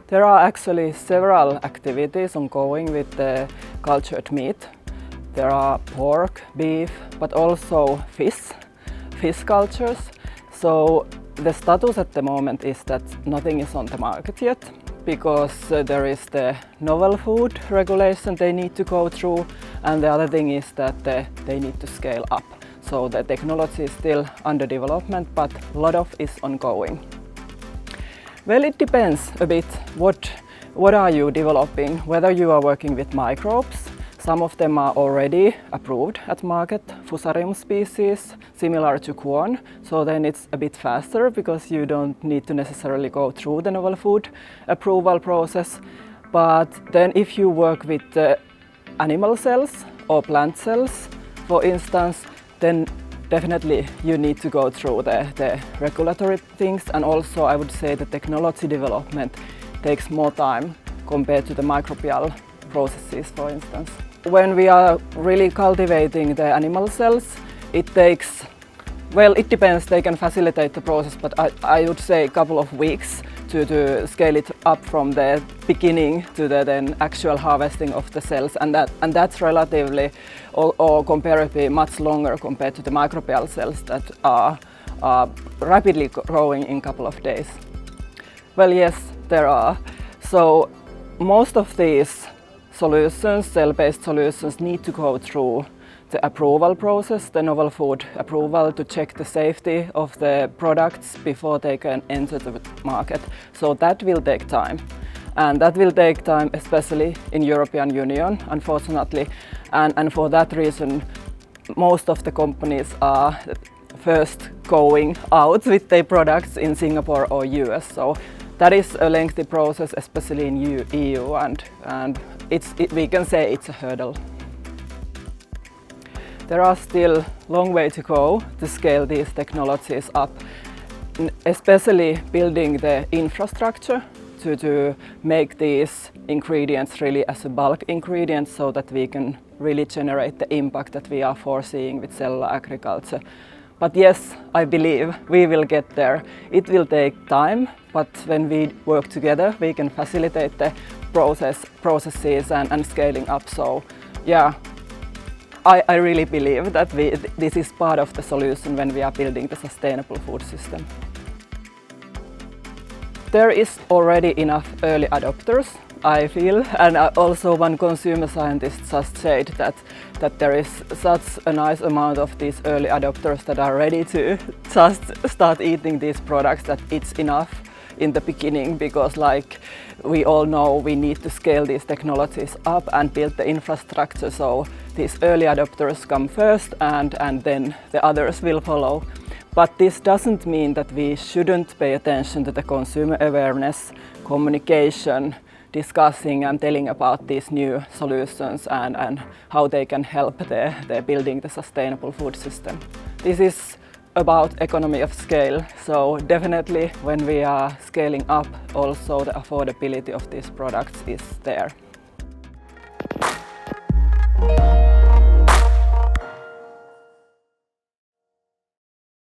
There are actually several activities ongoing with the cultured meat. There are pork, beef, but also fish cultures. So the status at the moment is that nothing is on the market yet, because there is the novel food regulation they need to go through, and the other thing is that they need to scale up. So the technology is still under development, but a lot of is ongoing. Well, it depends a bit what are you developing, whether you are working with microbes. Some of them are already approved at market, Fusarium species, similar to corn, so then it's a bit faster because you don't need to necessarily go through the novel food approval process. But then if you work with animal cells or plant cells, for instance, then definitely you need to go through the regulatory things, and also I would say the technology development takes more time compared to the microbial processes, for instance. When we are really cultivating the animal cells, it takes, well, it depends, they can facilitate the process, but I would say a couple of weeks to scale it up from the beginning to the then actual harvesting of the cells, and that's relatively or comparatively much longer compared to the microbial cells that are rapidly growing in a couple of days. Well, yes, there are. So most of these solutions, cell-based solutions, need to go through the approval process, the novel food approval, to check the safety of the products before they can enter the market. So that will take time. And that will take time especially in European Union, unfortunately. And for that reason, most of the companies are first going out with their products in Singapore or US. So that is a lengthy process, especially in EU, and we can say it's a hurdle. There are still a long way to go to scale these technologies up, especially building the infrastructure to make these ingredients really as a bulk ingredient, so that we can really generate the impact that we are foreseeing with cellular agriculture. But yes, I believe we will get there. It will take time, but when we work together, we can facilitate the processes and scaling up. So yeah, I really believe that this is part of the solution when we are building the sustainable food system. There is already enough early adopters, I feel, and also one consumer scientist just said that there is such a nice amount of these early adopters that are ready to just start eating these products, that it's enough in the beginning, because like we all know, we need to scale these technologies up and build the infrastructure. So these early adopters come first, and then the others will follow. But this doesn't mean that we shouldn't pay attention to the consumer awareness, communication, discussing and telling about these new solutions and how they can help the building the sustainable food system. This is about economy of scale, so definitely when we are scaling up, also the affordability of these products is there.